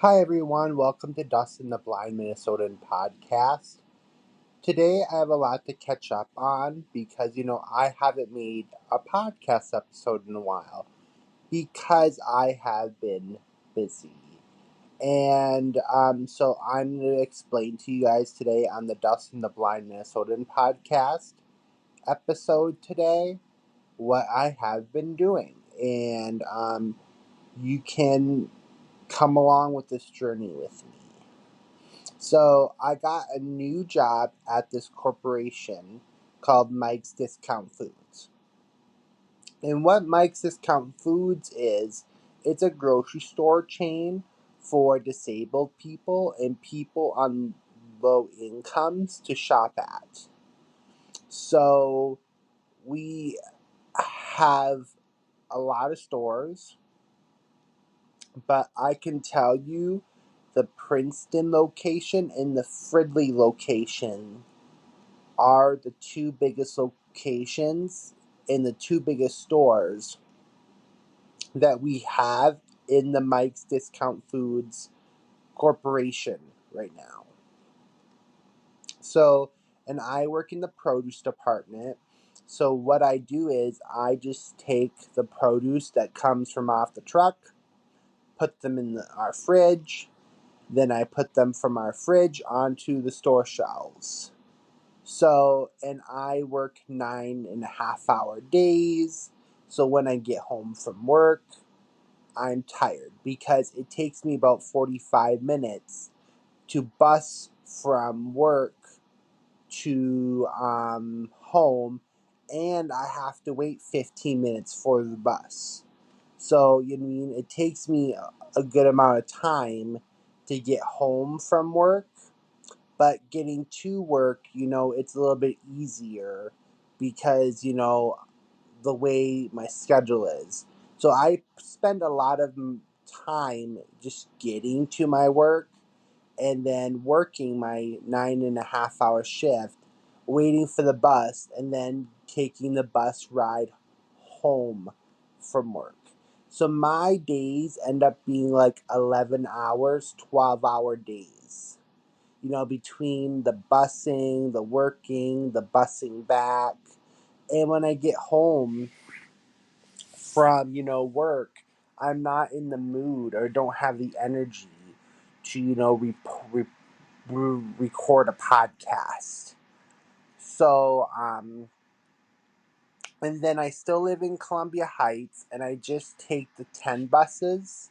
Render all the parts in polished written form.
Hi everyone, welcome to Dustin the Blind Minnesotan podcast. Today I have a lot to catch up on because I haven't made a podcast episode in a while because I have been busy. And so I'm going to explain to you guys today on the Dustin the Blind Minnesotan podcast episode today what I have been doing. And you can come along with this journey with me. So I got a new job at this corporation called Mike's Discount Foods. And what Mike's Discount Foods is, it's a grocery store chain for disabled people and people on low incomes to shop at. So we have a lot of stores, but I can tell you the Princeton location and the Fridley location are the two biggest locations and the two biggest stores that we have in the Mike's Discount Foods Corporation right now. So, and I work in the produce department. So, what I do is I just take the produce that comes from off the truck, put them in our fridge, then I put them from our fridge onto the store shelves. So, and I work 9.5 hour days. So when I get home from work, I'm tired because it takes me about 45 minutes to bus from work to home, and I have to wait 15 minutes for the bus. So, you know what I mean? It takes me a good amount of time to get home from work, but getting to work, it's a little bit easier because, the way my schedule is. So I spend a lot of time just getting to my work and then working my 9.5 hour shift, waiting for the bus, and then taking the bus ride home from work. So my days end up being like 11 hours, 12-hour days, between the busing, the working, the busing back. And when I get home from, work, I'm not in the mood or don't have the energy to, record a podcast. So, and then I still live in Columbia Heights and I just take the 10 buses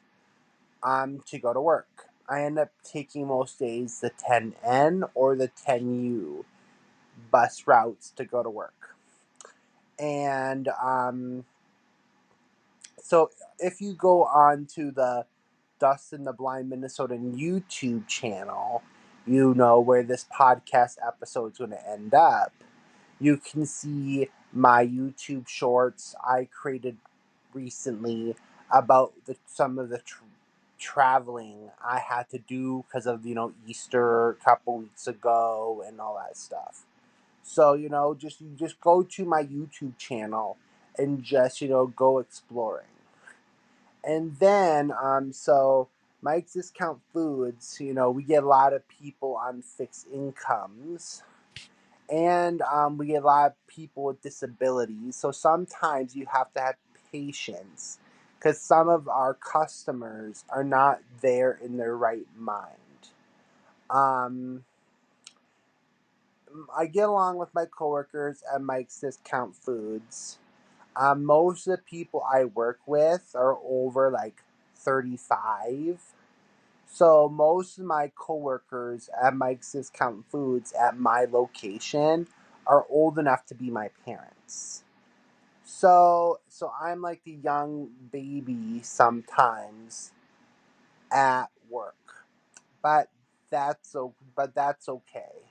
to go to work. I end up taking most days the 10N or the 10U bus routes to go to work. And so if you go on to the Dustin the Blind Minnesotan YouTube channel, you know where this podcast episode is going to end up. You can see my YouTube shorts I created recently about some of the traveling I had to do because of Easter a couple weeks ago and all that stuff. So just go to my YouTube channel and just go exploring. And then so Mike's Discount Foods, we get a lot of people on fixed incomes. And we get a lot of people with disabilities. So sometimes you have to have patience because some of our customers are not there in their right mind. Um, I get along with my coworkers at Mike's Discount Foods. Most of the people I work with are over like 35. So most of my coworkers at Mike's Discount Foods at my location are old enough to be my parents. So I'm like the young baby sometimes at work. But that's okay.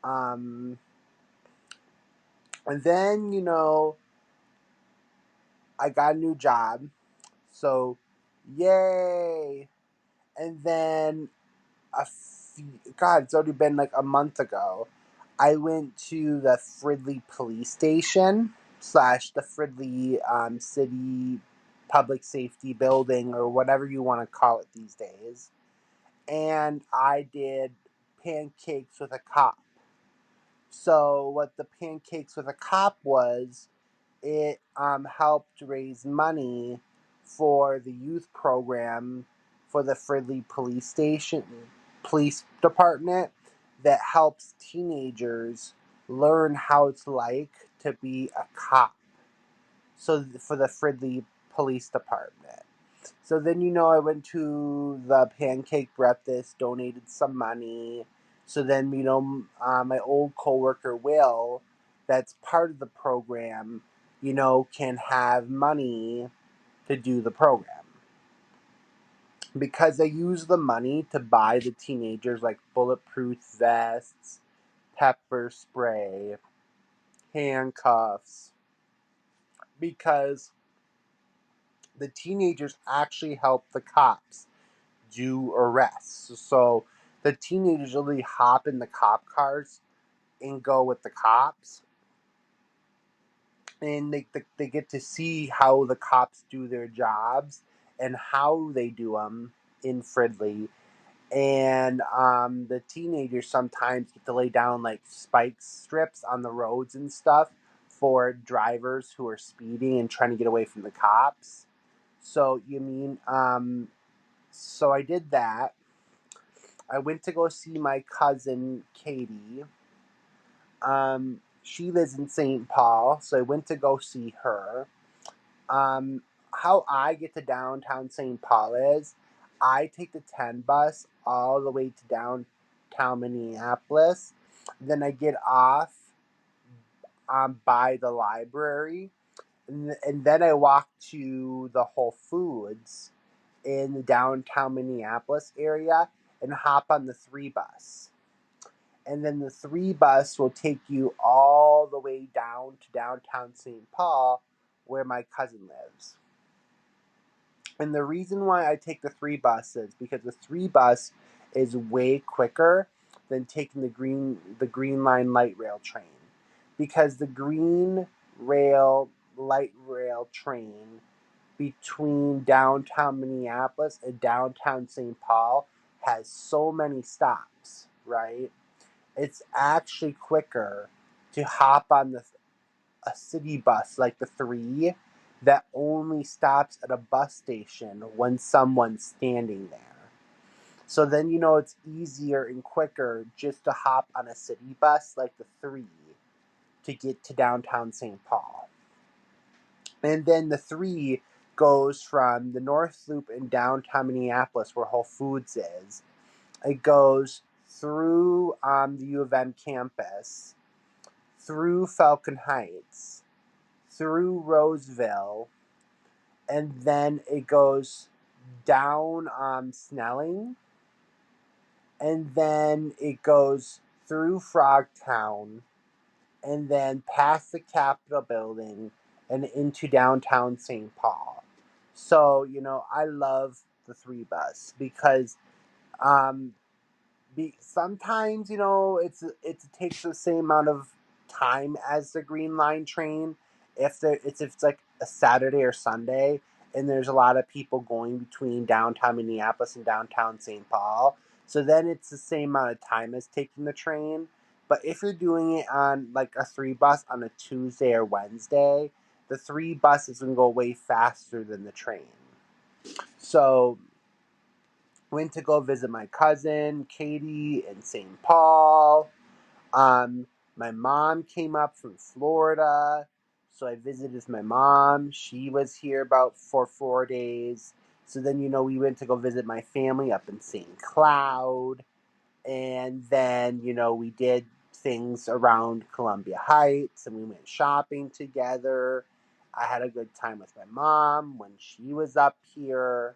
Um and then, I got a new job. So yay. And then God, it's already been like a month ago. I went to the Fridley police station / the Fridley city public safety building or whatever you want to call it these days. and I did pancakes with a cop. So what the pancakes with a cop was, it helped raise money for the youth program for the Fridley Police Department that helps teenagers learn how it's like to be a cop. So for the Fridley Police Department. So then, I went to the pancake breakfast, donated some money. So then, my old coworker Will, that's part of the program, can have money to do the program. Because I use the money to buy the teenagers like bulletproof vests, pepper spray, handcuffs. Because the teenagers actually help the cops do arrests. So the teenagers really hop in the cop cars and go with the cops. And they get to see how the cops do their jobs and how they do them in Fridley. And the teenagers sometimes get to lay down like spike strips on the roads and stuff for drivers who are speeding and trying to get away from the cops. So so I did that. I went to go see my cousin Katie. She lives in St. Paul, so I went to go see her. How I get to downtown St. Paul is I take the 10 bus all the way to downtown Minneapolis. Then I get off by the library, and then I walk to the Whole Foods in the downtown Minneapolis area and hop on the 3 bus. And then the 3 bus will take you all the way down to downtown St. Paul, where my cousin lives. And the reason why I take the 3 bus is because the 3 bus is way quicker than taking the Green Line light rail train. Because the Green Rail light rail train between downtown Minneapolis and downtown St. Paul has so many stops, right? It's actually quicker to hop on a city bus like the 3 that only stops at a bus station when someone's standing there. So then it's easier and quicker just to hop on a city bus like the 3 to get to downtown St. Paul. And then the 3 goes from the North Loop in downtown Minneapolis, where Whole Foods is. It goes through the U of M campus, through Falcon Heights, through Roseville, and then it goes down Snelling, and then it goes through Frogtown, and then past the Capitol building and into downtown St. Paul. So, I love the 3 bus because um, sometimes it takes the same amount of time as the Green Line train if it's like a Saturday or Sunday and there's a lot of people going between downtown Minneapolis and downtown St. Paul. So then it's the same amount of time as taking the train. But if you're doing it on like a 3 bus on a Tuesday or Wednesday, the 3 bus is going to go way faster than the train. So went to go visit my cousin Katie in St. Paul. My mom came up from Florida, so I visited my mom. She was here for 4 days. So then we went to go visit my family up in St. Cloud, and then we did things around Columbia Heights, and we went shopping together. I had a good time with my mom when she was up here.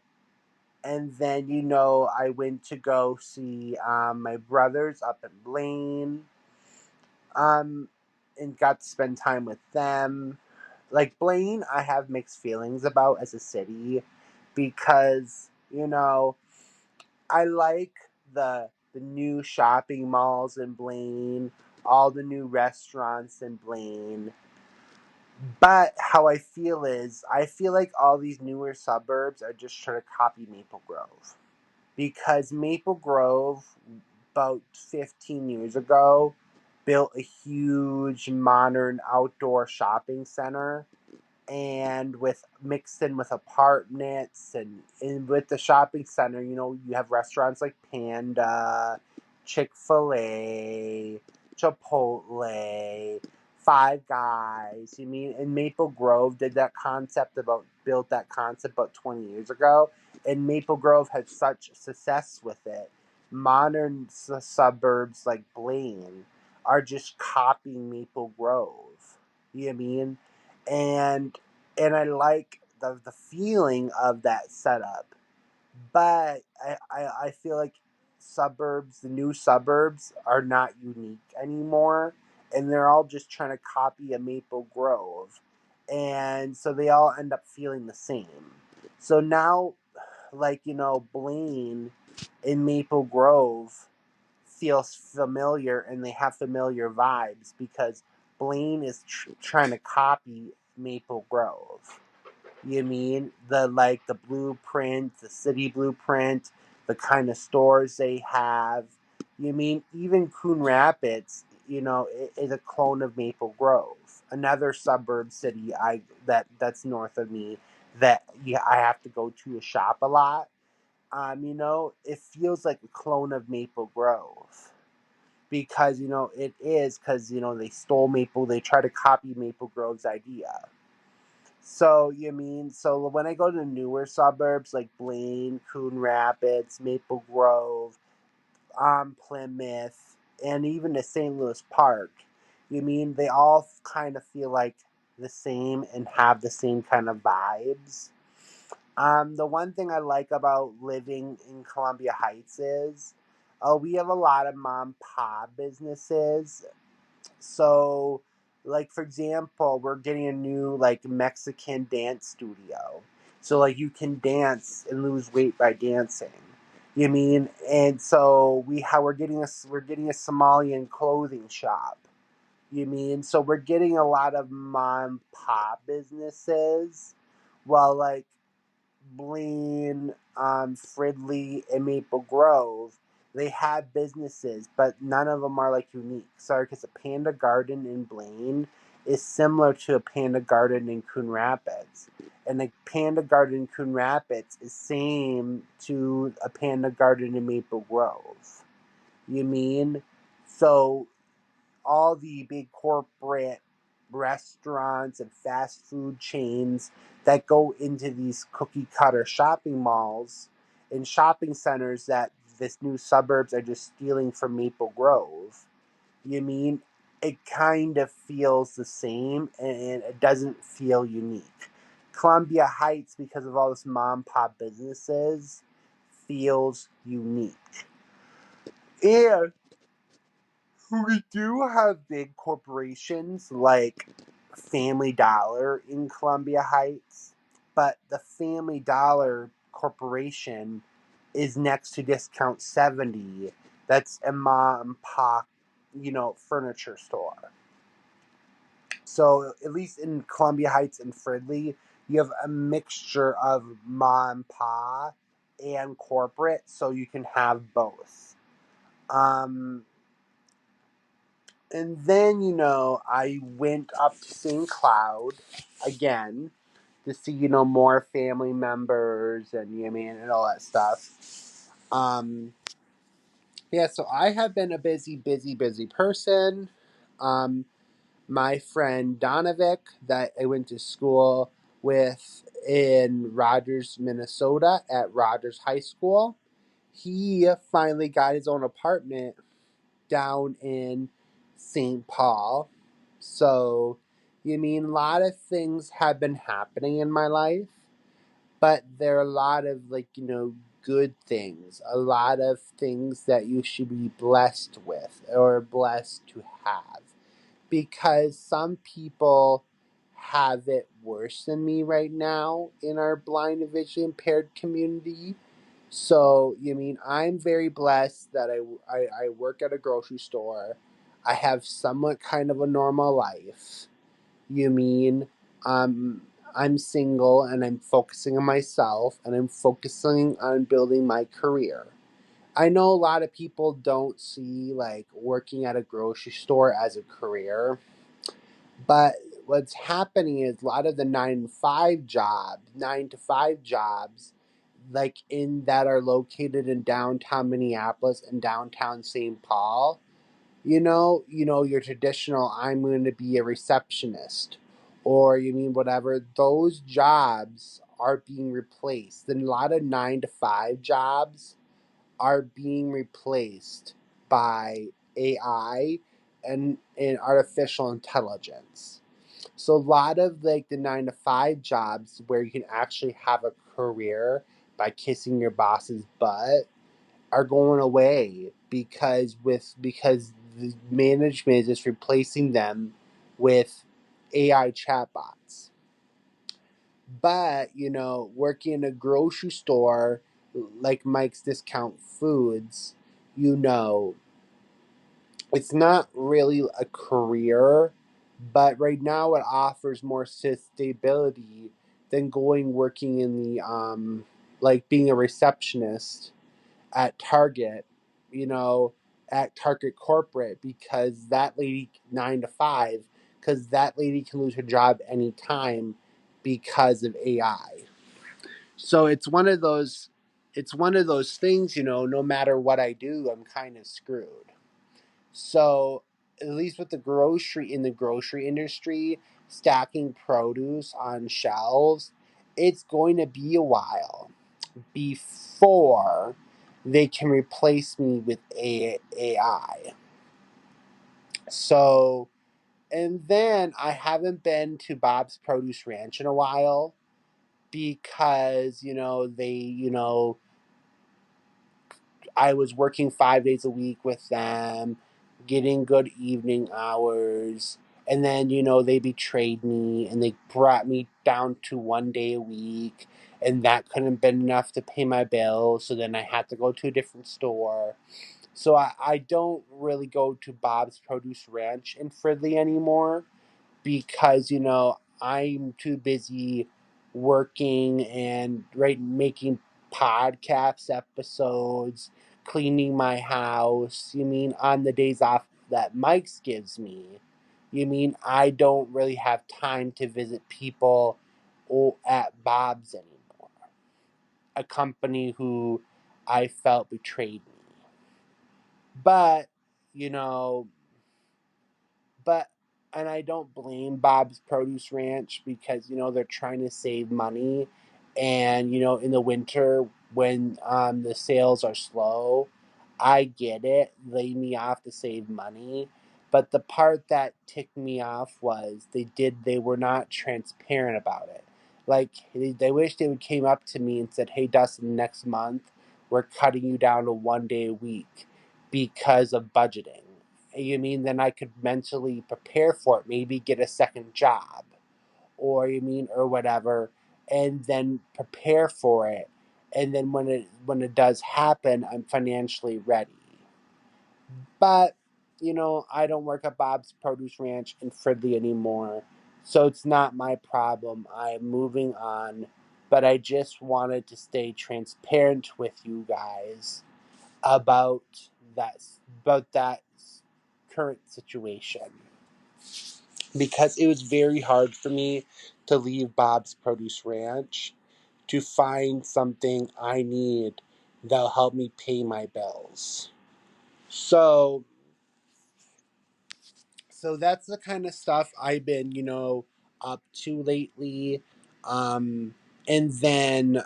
And then, I went to go see my brothers up in Blaine and got to spend time with them. Like, Blaine, I have mixed feelings about as a city because, I like the new shopping malls in Blaine, all the new restaurants in Blaine. But how I feel like all these newer suburbs are just trying to copy Maple Grove. because Maple Grove, about 15 years ago, built a huge modern outdoor shopping center, and with mixed in with apartments and with the shopping center, you have restaurants like Panda, Chick-fil-A, Chipotle, Five Guys. You mean, and Maple Grove built that concept about 20 years ago, and Maple Grove had such success with it. Modern suburbs like Blaine are just copying Maple Grove. You know what I mean? and I like the feeling of that setup. But I feel like the new suburbs, are not unique anymore, and they're all just trying to copy a Maple Grove, and so they all end up feeling the same. So now, like, Blaine in Maple Grove feels familiar, and they have familiar vibes because Blaine is trying to copy Maple Grove. You mean the blueprint, the city blueprint, the kind of stores they have. You mean even Coon Rapids, is a clone of Maple Grove, another suburb city that's north of me that I have to go to shop a lot. It feels like a clone of Maple Grove because it is because they try to copy Maple Grove's idea. So when I go to newer suburbs like Blaine, Coon Rapids, Maple Grove, Plymouth, and even the St. Louis Park, they all kind of feel like the same and have the same kind of vibes. The one thing I like about living in Columbia Heights is, we have a lot of mom and pop businesses. So, like, for example, we're getting a new like Mexican dance studio. So like you can dance and lose weight by dancing. You mean? And so we're getting a Somalian clothing shop. You mean? So we're getting a lot of mom and pop businesses. While like Blaine, Fridley, and Maple Grove, they have businesses, but none of them are like unique. Sorry, because a Panda Garden in Blaine is similar to a Panda Garden in Coon Rapids, and the Panda Garden in Coon Rapids is same to a Panda Garden in Maple Grove. You mean? So all the big corporate restaurants and fast food chains that go into these cookie cutter shopping malls and shopping centers that this new suburbs are just stealing from Maple Grove. You mean, it kind of feels the same and it doesn't feel unique. Columbia Heights, because of all this mom and pop businesses, feels unique. And we do have big corporations like Family Dollar in Columbia Heights, but the Family Dollar Corporation is next to Discount 70. That's a mom and pop, furniture store. So at least in Columbia Heights and Fridley, you have a mixture of mom and pop and corporate, so you can have both. Um, And then, I went up to St. Cloud again to see, more family members and, and all that stuff. Yeah, so I have been a busy, busy, busy person. Um, my friend Donovic, that I went to school with in Rogers, Minnesota at Rogers High School, he finally got his own apartment down in St. Paul. So, a lot of things have been happening in my life, but there are a lot of, good things, a lot of things that you should be blessed with or blessed to have. Because some people have it worse than me right now in our blind and visually impaired community. So, I'm very blessed that I work at a grocery store. I have somewhat kind of a normal life. You mean, um, I'm single and I'm focusing on myself and I'm focusing on building my career. I know a lot of people don't see like working at a grocery store as a career, but what's happening is a lot of the 9 to 5 jobs, like in that are located in downtown Minneapolis and downtown St. Paul, your traditional I'm going to be a receptionist or you mean whatever, those jobs are being replaced. And a lot of 9 to 5 jobs are being replaced by AI and artificial intelligence. So a lot of like the 9 to 5 jobs where you can actually have a career by kissing your boss's butt are going away because the management is just replacing them with AI chatbots. But, working in a grocery store like Mike's Discount Foods, you know, it's not really a career, but right now it offers more stability than going working in the like being a receptionist at Target, you know, at Target Corporate because that lady 9 to 5, because that lady can lose her job anytime because of AI. So it's one of those things, no matter what I do, I'm kind of screwed. So at least with the grocery industry, stacking produce on shelves, it's going to be a while before they can replace me with AI. So, and then I haven't been to Bob's Produce Ranch in a while because, I was working 5 days a week with them, getting good evening hours. And then, they betrayed me and they brought me down to 1 day a week. And that couldn't have been enough to pay my bills. So then I had to go to a different store. So I don't really go to Bob's Produce Ranch in Fridley anymore because I'm too busy working and making podcast episodes, cleaning my house. You mean on the days off that Mike's gives me? You mean I don't really have time to visit people at Bob's anymore? A company who I felt betrayed me. But you know, but and I don't blame Bob's Produce Ranch because they're trying to save money, and in the winter when the sales are slow, I get it. Lay me off to save money, but the part that ticked me off was they were not transparent about it. Like they wish they would came up to me and said, "Hey Dustin, next month we're cutting you down to 1 day a week because of budgeting." You mean then I could mentally prepare for it, maybe get a second job, or whatever, and then prepare for it, and then when it does happen, I'm financially ready. But I don't work at Bob's Produce Ranch in Fridley anymore, so it's not my problem. I'm moving on, but I just wanted to stay transparent with you guys about that about that current situation because it was very hard for me to leave Bob's Produce Ranch to find something I need that'll help me pay my bills. So that's the kind of stuff I've been, up to lately. And then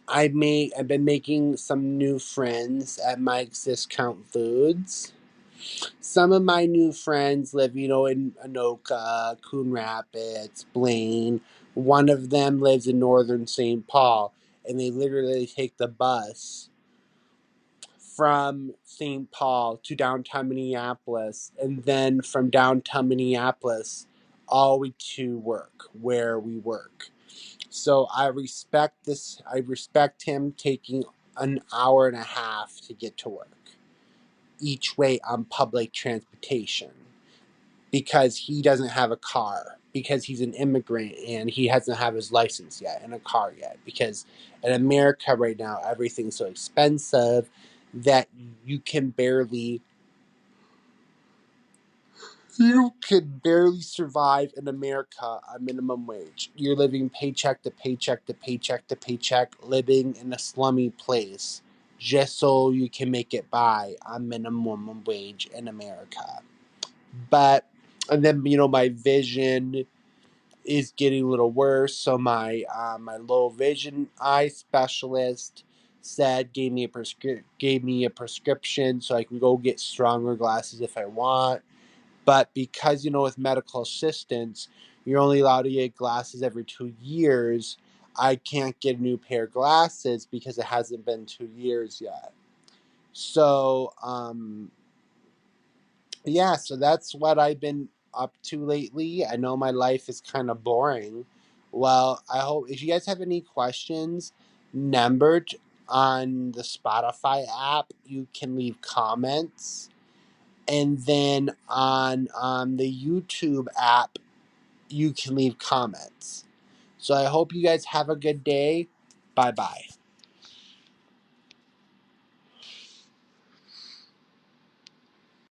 I've been making some new friends at Mike's Discount Foods. Some of my new friends live, in Anoka, Coon Rapids, Blaine. One of them lives in northern St. Paul, and they literally take the bus from St. Paul to downtown Minneapolis, and then from downtown Minneapolis all the way to work, where we work. So I respect this. I respect him taking an hour and a half to get to work each way on public transportation because he doesn't have a car. because he's an immigrant and he hasn't have his license yet and a car yet. Because in America right now, everything's so expensive that you can barely you can barely survive in America on minimum wage. You're living paycheck to paycheck to paycheck to paycheck, living in a slummy place just so you can make it by on minimum wage in America. But and then my vision is getting a little worse. So my low vision eye specialist said gave me a prescription so I can go get stronger glasses if I want. But because with medical assistance, you're only allowed to get glasses every 2 years. I can't get a new pair of glasses because it hasn't been 2 years yet. So yeah, so that's what I've been up to lately. I know my life is kind of boring. Well, I hope if you guys have any questions, numbered on the Spotify app, you can leave comments. And then on the YouTube app, you can leave comments. So I hope you guys have a good day. Bye bye.